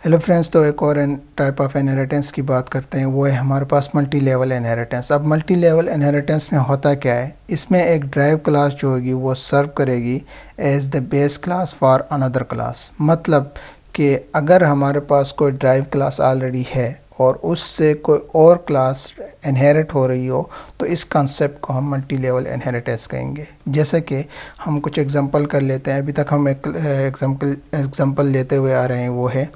Hello friends, तो एक और टाइप ऑफ इनहेरिटेंस की बात करते हैं। वो है हमारे पास मल्टी लेवल इनहेरिटेंस। अब मल्टी लेवल इनहेरिटेंस में होता क्या है, इसमें एक ड्राइव क्लास जो होगी वो सर्व करेगी as the base class for another class. मतलब कि अगर हमारे पास कोई ड्राइव क्लास ऑलरेडी है और उससे कोई और क्लास इनहेरिट हो रही हो, तो इस कॉन्सेप्ट को हम मल्टी लेवल इनहेरिटेंस कहेंगे। जैसे कि हम कुछ एग्जांपल कर लेते हैं। अभी तक हम एक एग्जांपल लेते हुए आ रहे हैं, वो है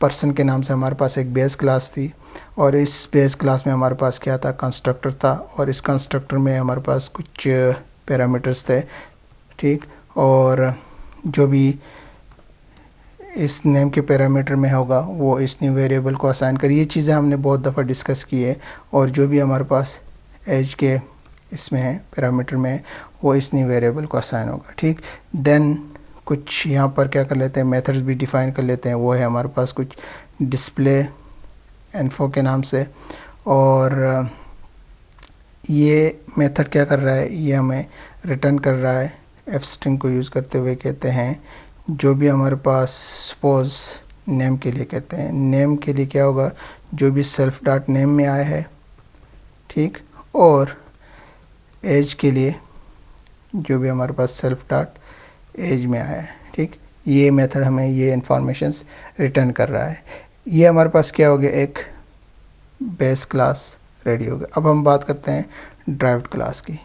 पर्सन के नाम से हमारे पास एक बेस क्लास थी और इस बेस क्लास में हमारे पास क्या था, कंस्ट्रक्टर था। और इस कंस्ट्रक्टर में हमारे पास कुछ पैरामीटर्स थे, ठीक। और जो भी इस नेम के पैरामीटर में होगा वो इस न्यू वेरिएबल को असाइन कर। ये चीज़ें हमने बहुत दफ़ा डिस्कस की है। और जो भी हमारे पास एज के इसमें है, पैरामीटर में है, वो इस न्यू वेरिएबल को असाइन होगा, ठीक। देन कुछ यहाँ पर क्या कर लेते हैं, मेथड्स भी डिफ़ाइन कर लेते हैं। वो है हमारे पास कुछ डिस्प्ले इन्फो के नाम से। और ये मेथड क्या कर रहा है, ये हमें रिटर्न कर रहा है एफ स्ट्रिंग को यूज़ करते हुए। कहते हैं जो भी हमारे पास सपोज नेम के लिए कहते हैं, नेम के लिए क्या होगा, जो भी सेल्फ डॉट नेम में आया है, ठीक। और एज के लिए जो भी हमारे पास सेल्फ डॉट एज में आया है, ठीक। ये मेथड हमें ये इंफॉर्मेशंस रिटर्न कर रहा है। ये हमारे पास क्या हो गया, एक बेस क्लास रेडी हो गया। अब हम बात करते हैं ड्राइव्ड क्लास की।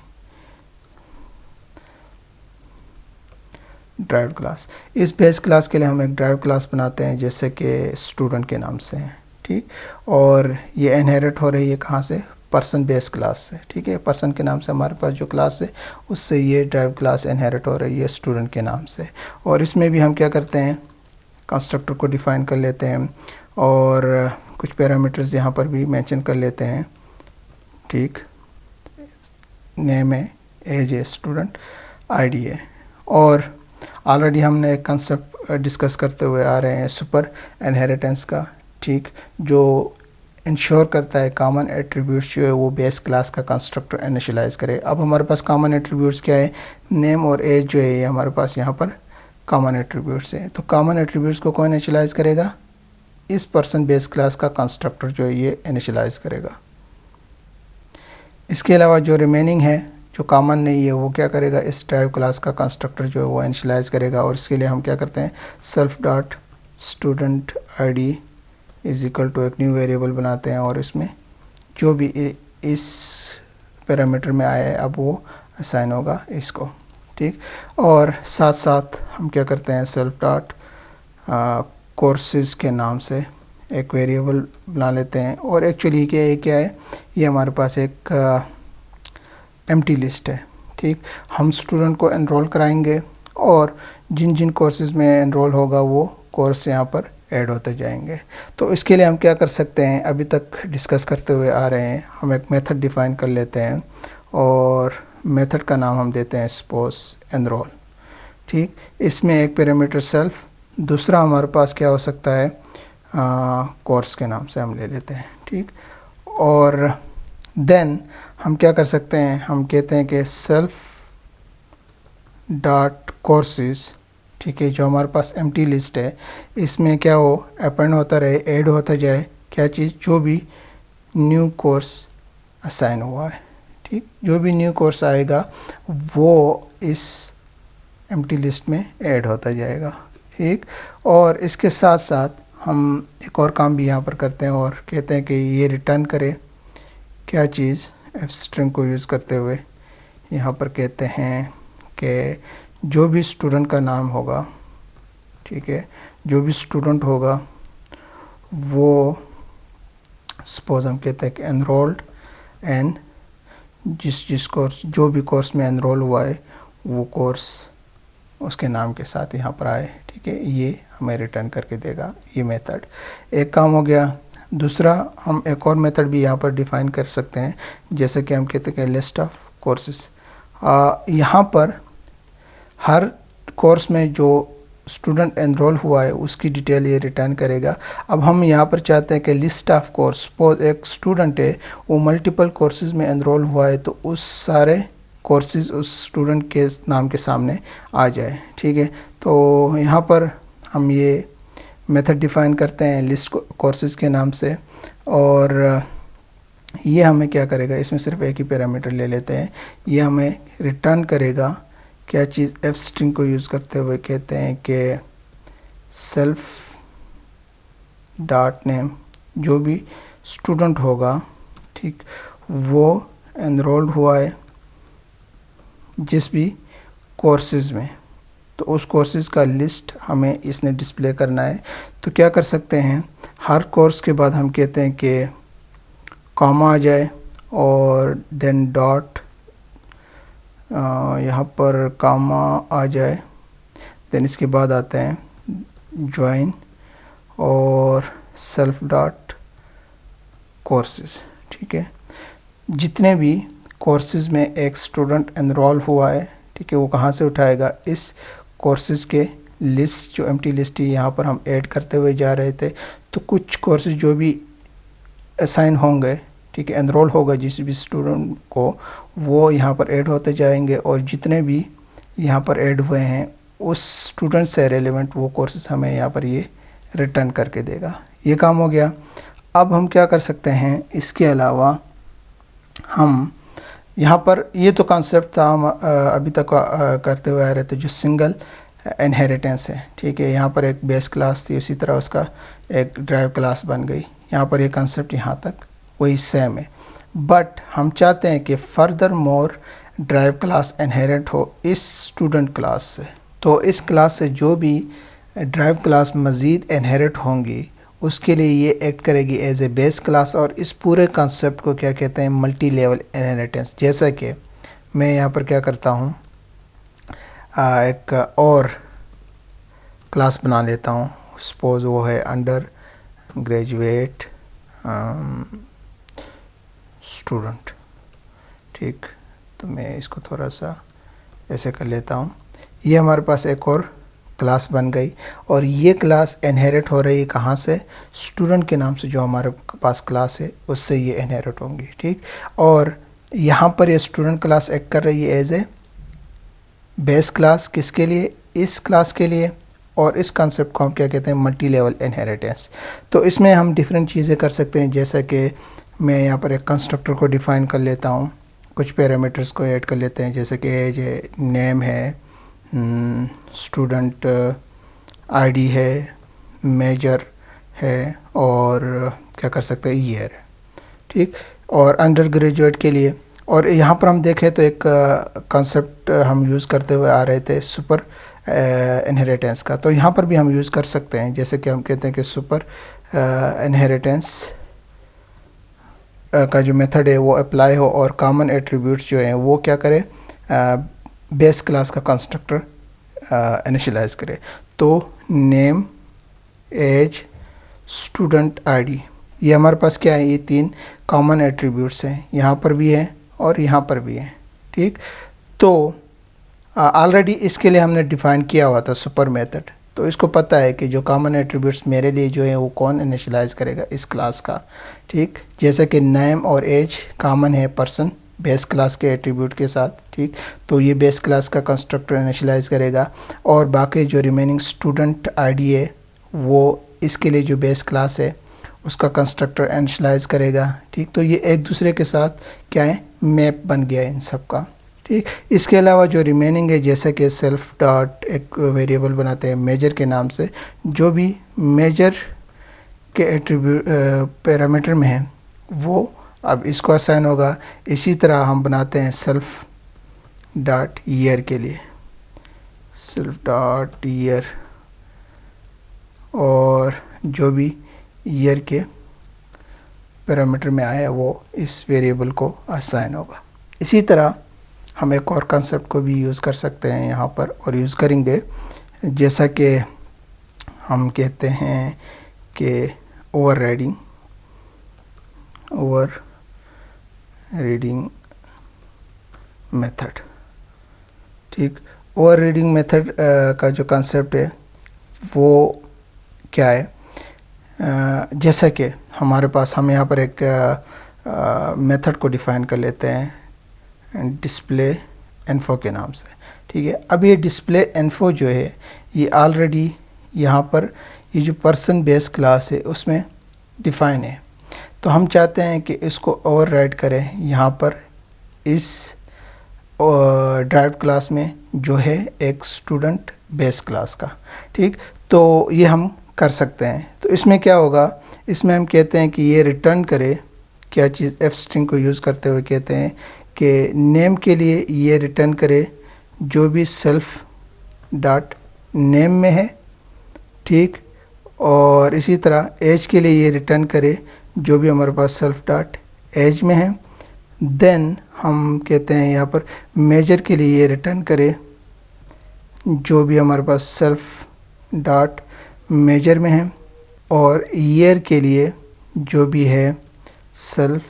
ड्राइव्ड क्लास, इस बेस क्लास के लिए हम एक ड्राइव क्लास बनाते हैं जैसे कि स्टूडेंट के नाम से है, ठीक। और ये इनहेरिट हो रही है कहाँ से, पर्सन बेस क्लास से, ठीक है। पर्सन के नाम से हमारे पास जो क्लास है उससे ये ड्राइव क्लास इनहेरिट हो रही है स्टूडेंट के नाम से। और इसमें भी हम क्या करते हैं, कंस्ट्रक्टर को डिफ़ाइन कर लेते हैं और कुछ पैरामीटर्स यहाँ पर भी मेंशन कर लेते हैं, ठीक। नेम है, एज है, स्टूडेंट आईडी है। और ऑलरेडी हमने एक कंसेप्ट डिस्कस करते हुए आ रहे हैं सुपर इनहेरिटेंस का, ठीक, जो इंश्योर करता है कॉमन एट्रीब्यूट्स जो है वो बेस क्लास का कंस्ट्रक्टर इनिशियलाइज करे। अब हमारे पास कॉमन एट्रीब्यूट्स क्या है, नेम और एज जो है ये हमारे पास यहाँ पर कॉमन एट्रीब्यूट्स है। तो कॉमन एट्रीब्यूट्स को कौन इनिशियलाइज करेगा, इस पर्सन बेस क्लास का कंस्ट्रक्टर जो है ये इनिशियलाइज करेगा। इसके अलावा जो रिमेनिंग है, जो कॉमन नहीं है, वो क्या करेगा, इस ड्राइव क्लास का कंस्ट्रक्टर जो है वो इनिशियलाइज करेगा। और इसके लिए हम क्या करते हैं, self dot student ID is equal to एक न्यू वेरिएबल बनाते हैं और इसमें जो भी इस पैरामीटर में आया है अब वो असाइन होगा इसको, ठीक। और साथ साथ हम क्या करते हैं, सेल्फ डॉट कोर्सेज के नाम से एक वेरिएबल बना लेते हैं। और एक्चुअली क्या है, ये हमारे पास एक एम्प्टी लिस्ट है, ठीक। हम स्टूडेंट को एनरोल कराएंगे और जिन जिन कोर्सेज में एनरोल होगा वो कोर्स यहाँ पर ऐड होते जाएंगे। तो इसके लिए हम क्या कर सकते हैं, अभी तक डिस्कस करते हुए आ रहे हैं, हम एक मेथड डिफ़ाइन कर लेते हैं और मेथड का नाम हम देते हैं सपोज एनरोल, ठीक। इसमें एक पैरामीटर सेल्फ, दूसरा हमारे पास क्या हो सकता है, कोर्स के नाम से हम ले लेते हैं, ठीक। और देन हम क्या कर सकते हैं, हम कहते हैं कि सेल्फ डॉट कोर्सेज, ठीक है, जो हमारे पास एम्प्टी लिस्ट है इसमें क्या हो, अपेंड होता रहे, ऐड होता जाए क्या चीज़, जो भी न्यू कोर्स असाइन हुआ है, ठीक। जो भी न्यू कोर्स आएगा वो इस एम्प्टी लिस्ट में ऐड होता जाएगा, ठीक। और इसके साथ साथ हम एक और काम भी यहाँ पर करते हैं और कहते हैं कि ये रिटर्न करे क्या चीज़, एफ स्ट्रिंग को यूज़ करते हुए यहाँ पर कहते हैं कि जो भी स्टूडेंट का नाम होगा, ठीक है, जो भी स्टूडेंट होगा वो सपोज हम कहते हैं कि एनरोल्ड एंड जिस कोर्स, जो भी कोर्स में एनरोल हुआ है वो कोर्स उसके नाम के साथ यहाँ पर आए, ठीक है। ये हमें रिटर्न करके देगा ये मेथड। एक काम हो गया। दूसरा हम एक और मेथड भी यहाँ पर डिफ़ाइन कर सकते हैं, जैसे कि हम कहते हैं लिस्ट ऑफ कोर्सेज। यहाँ पर हर कोर्स में जो स्टूडेंट एनरोल हुआ है उसकी डिटेल ये रिटर्न करेगा। अब हम यहाँ पर चाहते हैं कि लिस्ट ऑफ कोर्स, सपोज एक स्टूडेंट है वो मल्टीपल कोर्सेज में एनरोल हुआ है तो उस सारे कोर्सेज उस स्टूडेंट के नाम के सामने आ जाए, ठीक है। तो यहाँ पर हम ये मेथड डिफ़ाइन करते हैं लिस्ट कोर्सेज़ के नाम से, और ये हमें क्या करेगा, इसमें सिर्फ एक ही पैरामीटर ले लेते हैं, ये हमें रिटर्न करेगा क्या चीज़, एफ स्ट्रिंग को यूज़ करते हुए कहते हैं कि सेल्फ डॉट नेम, जो भी स्टूडेंट होगा, ठीक, वो एनरोल्ड हुआ है जिस भी कोर्सेज़ में, तो उस कोर्सेज़ का लिस्ट हमें इसने डिस्प्ले करना है। तो क्या कर सकते हैं, हर कोर्स के बाद हम कहते हैं कि कॉमा आ जाए और देन डॉट, यहाँ पर कॉमा आ जाए, देन इसके बाद आते हैं ज्वाइन और सेल्फ डॉट कोर्सेज़, ठीक है। जितने भी कोर्सेज़ में एक स्टूडेंट एनरोल हुआ है, ठीक है, वो कहाँ से उठाएगा, इस कोर्सेज़ के लिस्ट, जो एम्प्टी लिस्ट है यहाँ पर हम ऐड करते हुए जा रहे थे। तो कुछ कोर्सेज़ जो भी असाइन होंगे, ठीक है, एनरोल होगा जिस भी स्टूडेंट को, वो यहाँ पर ऐड होते जाएंगे, और जितने भी यहाँ पर ऐड हुए हैं उस स्टूडेंट से रेलेवेंट वो कोर्सेज़ हमें यहाँ पर ये रिटर्न करके देगा। ये काम हो गया। अब हम क्या कर सकते हैं, इसके अलावा हम यहाँ पर, ये तो कॉन्सेप्ट था हम अभी तक करते हुए आ रहे थे, जो सिंगल इनहेरिटेंस है, ठीक है। यहाँ पर एक बेस क्लास थी, उसी तरह उसका एक ड्राइव क्लास बन गई। यहाँ पर ये कॉन्सेप्ट यहाँ तक वही सेम है, बट हम चाहते हैं कि further more drive class inherit हो इस स्टूडेंट क्लास से। तो इस क्लास से जो भी ड्राइव क्लास मज़ीद इनहेरिट होंगी, उसके लिए ये एक्ट करेगी एज ए बेस क्लास, और इस पूरे कॉन्सेप्ट को क्या कहते हैं, मल्टी लेवल इनहेरिटेंस। जैसा कि मैं यहाँ पर क्या करता हूँ, एक और क्लास बना लेता हूँ, सपोज़ वो है अंडर ग्रेजुएट स्टूडेंट, ठीक। तो मैं इसको थोड़ा सा ऐसे कर लेता हूँ। ये हमारे पास एक और क्लास बन गई, और ये क्लास इनहेरिट हो रही है कहाँ से, स्टूडेंट के नाम से जो हमारे पास क्लास है उससे ये इनहेरिट होंगी, ठीक। और यहाँ पर ये स्टूडेंट क्लास एक्ट कर रही है एज ए बेस क्लास, किसके लिए, इस क्लास के लिए, और इस कॉन्सेप्ट को हम क्या कहते हैं, मल्टी लेवल इनहेरिटेंस। तो इसमें हम डिफरेंट चीज़ें कर सकते हैं, जैसा कि मैं यहाँ पर एक कंस्ट्रक्टर को डिफ़ाइन कर लेता हूँ, कुछ पैरामीटर्स को ऐड कर लेते हैं, जैसे कि एज है, नेम है, स्टूडेंट आईडी है, मेजर है, और क्या कर सकते हैं, ईयर है, ठीक। और अंडर ग्रेजुएट के लिए, और यहाँ पर हम देखें तो एक कॉन्सेप्ट हम यूज़ करते हुए आ रहे थे सुपर इनहेरिटेंस का, तो यहाँ पर भी हम यूज़ कर सकते हैं, जैसे कि हम कहते हैं कि सुपर इनहेरिटेंस का जो मेथड है वो अप्लाई हो, और कॉमन एट्रीब्यूट्स जो हैं वो क्या करे, बेस क्लास का कंस्ट्रक्टर इनिशियलाइज करे। तो नेम, एज, स्टूडेंट आईडी, ये हमारे पास क्या है, ये तीन कॉमन एट्रीब्यूट्स हैं, यहाँ पर भी है और यहाँ पर भी है, ठीक। तो ऑलरेडी इसके लिए हमने डिफ़ाइन किया हुआ था सुपर मेथड, तो इसको पता है कि जो कॉमन एट्रीब्यूट्स मेरे लिए जो है वो कौन इनिशियलाइज करेगा, इस क्लास का, ठीक। जैसे कि नेम और एज कॉमन है पर्सन बेस क्लास के एट्रीब्यूट के साथ, ठीक। तो ये बेस क्लास का कंस्ट्रक्टर इनिशियलाइज करेगा, और बाकी जो रिमेनिंग स्टूडेंट आईडी है वो इसके लिए जो बेस क्लास है उसका कंस्ट्रक्टर इनिशियलाइज करेगा, ठीक। तो ये एक दूसरे के साथ क्या है, मैप बन गया इन सब का, ठीक। इसके अलावा जो रिमेनिंग है, जैसे कि सेल्फ डॉट एक वेरिएबल बनाते हैं मेजर के नाम से, जो भी मेजर के एट्रीब्यूट पैरामीटर में है वो अब इसको असाइन होगा। इसी तरह हम बनाते हैं सेल्फ डॉट ईयर के लिए, सेल्फ डॉट ईयर, और जो भी ईयर के पैरामीटर में आया वो इस वेरिएबल को असाइन होगा। इसी तरह हम एक और कंसेप्ट को भी यूज़ कर सकते हैं यहाँ पर, और यूज़ करेंगे, जैसा कि हम कहते हैं कि ओवरराइडिंग मेथड, ठीक। ओवरराइडिंग मेथड का जो कंसेप्ट है वो क्या है, जैसा कि हमारे पास, हम यहाँ पर एक मेथड को डिफ़ाइन कर लेते हैं डिस्प्ले इन्फो के नाम से, ठीक है। अब ये डिस्प्ले इन्फो जो है ये ऑलरेडी यहाँ पर ये जो पर्सन बेस क्लास है उसमें डिफाइन है। तो हम चाहते हैं कि इसको ओवरराइड करें यहाँ पर इस ड्राइव्ड क्लास में जो है एक स्टूडेंट बेस क्लास का। ठीक, तो ये हम कर सकते हैं। तो इसमें क्या होगा, इसमें हम कहते हैं कि ये रिटर्न करे क्या चीज़, एफ स्ट्रिंग को यूज़ करते हुए कहते हैं कि नेम के लिए ये रिटर्न करे जो भी सेल्फ डॉट नेम में है। ठीक, और इसी तरह एज के लिए ये रिटर्न करे जो भी हमारे पास सेल्फ डॉट एज में है। देन हम कहते हैं यहाँ पर मेजर के लिए ये रिटर्न करे जो भी हमारे पास सेल्फ डॉट मेजर में है, और ईयर के लिए जो भी है सेल्फ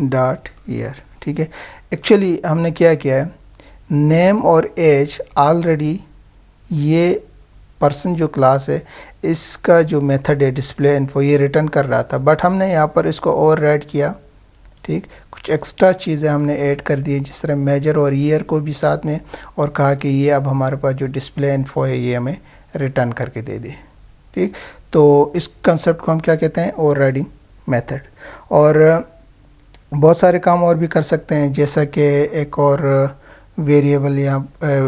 डॉट ईयर। ठीक है, एक्चुअली हमने क्या किया है, नेम और एज ऑलरेडी ये पर्सन जो क्लास है इसका जो मेथड है डिस्प्ले इन्फो ये रिटर्न कर रहा था, बट हमने यहाँ पर इसको ओवरराइड किया। ठीक, कुछ एक्स्ट्रा चीज़ें हमने ऐड कर दी जिस तरह मेजर और ईयर को भी साथ में, और कहा कि ये अब हमारे पास जो डिस्प्ले इन्फो है ये हमें रिटर्न करके दे दे। ठीक, तो इस कंसेप्ट को हम क्या कहते हैं, ओवरराइडिंग मेथड। और बहुत सारे काम और भी कर सकते हैं, जैसा कि एक और वेरिएबल या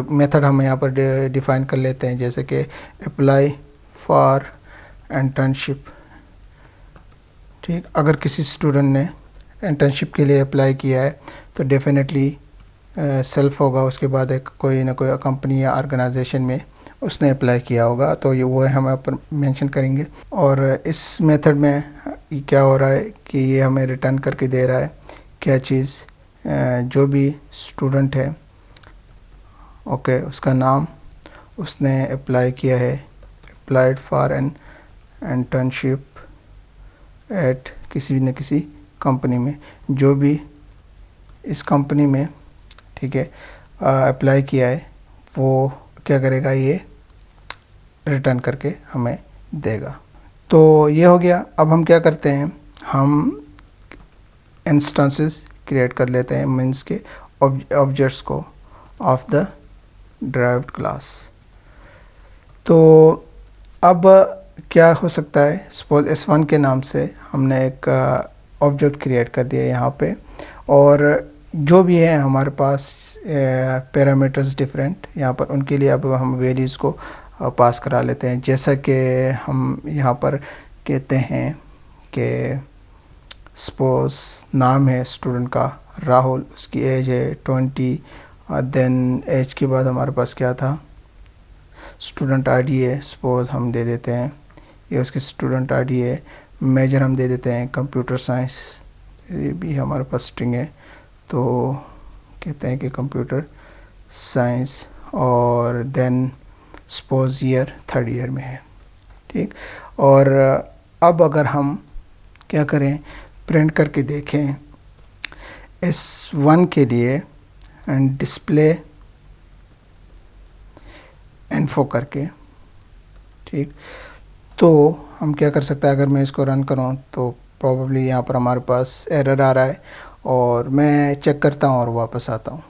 मेथड हम यहाँ पर डिफ़ाइन कर लेते हैं, जैसे कि अप्लाई फॉर इंटर्नशिप। ठीक, अगर किसी स्टूडेंट ने इंटर्नशिप के लिए अप्लाई किया है तो डेफिनेटली सेल्फ होगा, उसके बाद एक कोई ना कोई कंपनी या ऑर्गेनाइजेशन में उसने अप्लाई किया होगा, तो ये वो हम यहाँ पर मेंशन करेंगे। और इस मेथड में क्या हो रहा है कि ये हमें रिटर्न करके दे रहा है क्या चीज़, जो भी स्टूडेंट है ओके उसका नाम, उसने अप्लाई किया है, applied for an internship at किसी न किसी कंपनी में, जो भी इस कंपनी में ठीक है अप्लाई किया है वो क्या करेगा, ये रिटर्न करके हमें देगा। तो ये हो गया। अब हम क्या करते हैं, हम इंस्टेंसेस क्रिएट कर लेते हैं मीन्स के ऑब्जेक्ट्स को ऑफ द ड्राइव्ड क्लास। तो अब क्या हो सकता है, सपोज S1 के नाम से हमने एक ऑब्जेक्ट क्रिएट कर दिया यहाँ पे, और जो भी है हमारे पास पैरामीटर्स डिफरेंट यहाँ पर, उनके लिए अब हम वैल्यूज़ को पास करा लेते हैं। जैसा कि हम यहाँ पर कहते हैं कि सपोज नाम है स्टूडेंट का राहुल, उसकी एज है 20, देन एज के बाद हमारे पास क्या था, स्टूडेंट आईडी है, सपोज हम दे देते हैं ये उसकी स्टूडेंट आईडी है। मेजर हम दे देते हैं कंप्यूटर साइंस, ये भी हमारे पास स्ट्रिंग है, तो कहते हैं कि कंप्यूटर साइंस, और then suppose year 3rd year में है। ठीक, और अब अगर हम क्या करें, प्रिंट करके देखें S1 के लिए एंड डिस्प्ले इन्फो करके, ठीक, तो हम क्या कर सकते हैं, अगर मैं इसको रन करूं तो प्रॉब्ली यहाँ पर हमारे पास एरर आ रहा है, और मैं चेक करता हूँ और वापस आता हूँ।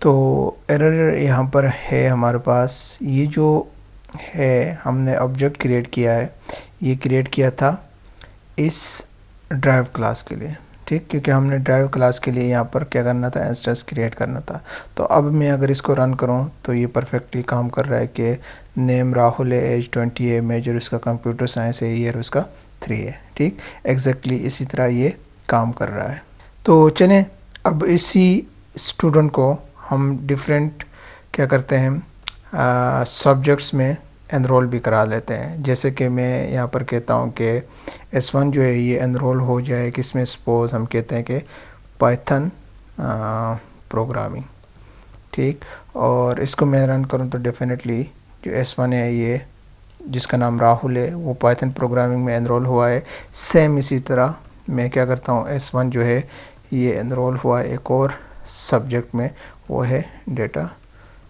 तो एरर यहाँ पर है हमारे पास, ये जो है हमने ऑब्जेक्ट क्रिएट किया है, ये क्रिएट किया था इस ड्राइव क्लास के लिए। ठीक, क्योंकि हमने ड्राइव क्लास के लिए यहाँ पर क्या करना था, इंस्टेंस क्रिएट करना था। तो अब मैं अगर इसको रन करूँ तो ये परफेक्टली काम कर रहा है कि नेम राहुल है, एज 20 है, मेजर उसका कंप्यूटर साइंस है, ईयर उसका 3 है। ठीक, एग्जैक्टली इसी तरह ये काम कर रहा है। तो चलें अब इसी स्टूडेंट को हम डिफरेंट क्या करते हैं सब्जेक्ट्स में एनरोल भी करा लेते हैं। जैसे कि मैं यहाँ पर कहता हूँ कि S1 जो है ये एनरोल हो जाए किसमें, सपोज हम कहते हैं कि पाइथन प्रोग्रामिंग। ठीक, और इसको मैं रन करूँ तो डेफिनेटली जो S1 है ये जिसका नाम राहुल है वो पाइथन प्रोग्रामिंग में एनरोल हुआ है। सेम इसी तरह मैं क्या करता हूँ, S1 जो है ये एनरोल हुआ है एक और सब्जेक्ट में, वो है डेटा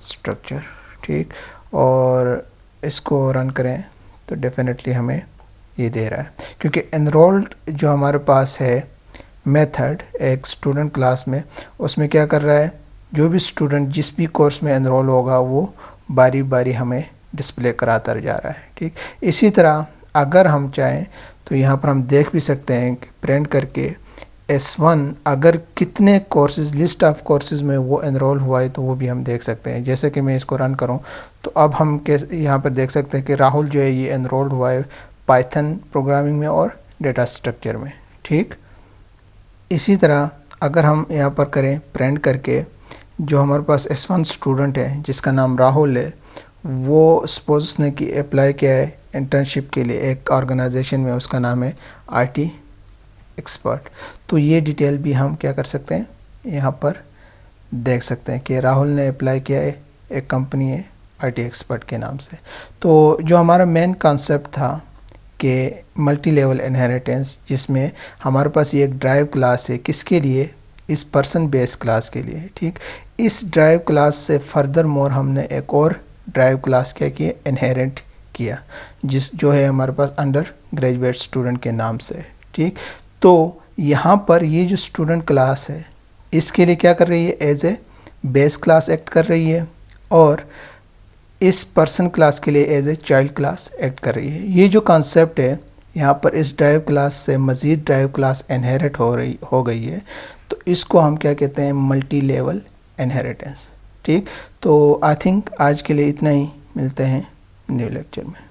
स्ट्रक्चर। ठीक, और इसको रन करें तो डेफिनेटली हमें ये दे रहा है, क्योंकि एनरोल्ड जो हमारे पास है मेथड एक स्टूडेंट क्लास में, उसमें क्या कर रहा है, जो भी स्टूडेंट जिस भी कोर्स में एनरोल होगा वो बारी बारी हमें डिस्प्ले कराता जा रहा है। ठीक, इसी तरह अगर हम चाहें तो यहाँ पर हम देख भी सकते हैं कि प्रिंट करके S1 अगर कितने कोर्सेज, लिस्ट ऑफ कोर्सेज में वो एनरोल हुआ है तो वो भी हम देख सकते हैं। जैसे कि मैं इसको रन करूं तो अब हम कैसे यहाँ पर देख सकते हैं कि राहुल जो है ये एनरोल्ड हुआ है पाइथन प्रोग्रामिंग में और डेटा स्ट्रक्चर में। ठीक, इसी तरह अगर हम यहाँ पर करें प्रिंट करके, जो हमारे पास S1 स्टूडेंट है जिसका नाम राहुल है, वो सपोज उसने कि अप्लाई किया है इंटर्नशिप के लिए एक ऑर्गेनाइजेशन में, उसका नाम है IT एक्सपर्ट। तो ये डिटेल भी हम क्या कर सकते हैं, यहाँ पर देख सकते हैं कि राहुल ने अप्लाई किया है, एक कंपनी है IT एक्सपर्ट के नाम से। तो जो हमारा मेन कॉन्सेप्ट था कि मल्टी लेवल इनहेरिटेंस, जिसमें हमारे पास ये एक ड्राइव क्लास है, किसके लिए, इस पर्सन बेस क्लास के लिए। ठीक, इस ड्राइव क्लास से फर्दर मोर हमने एक और ड्राइव क्लास क्या किया, इनहेरिट किया, जो है हमारे पास अंडर ग्रेजुएट स्टूडेंट के नाम से। ठीक, तो यहाँ पर ये जो स्टूडेंट क्लास है इसके लिए क्या कर रही है, as a base class act कर रही है, और इस पर्सन क्लास के लिए as a child class act कर रही है। ये जो कॉन्सेप्ट है यहाँ पर, इस ड्राइव क्लास से मज़ीद ड्राइव क्लास इनहेरिट हो गई है, तो इसको हम क्या कहते हैं, मल्टी लेवल इनहेरिटेंस। ठीक, तो आई थिंक आज के लिए इतना ही, मिलते हैं न्यू लेक्चर में।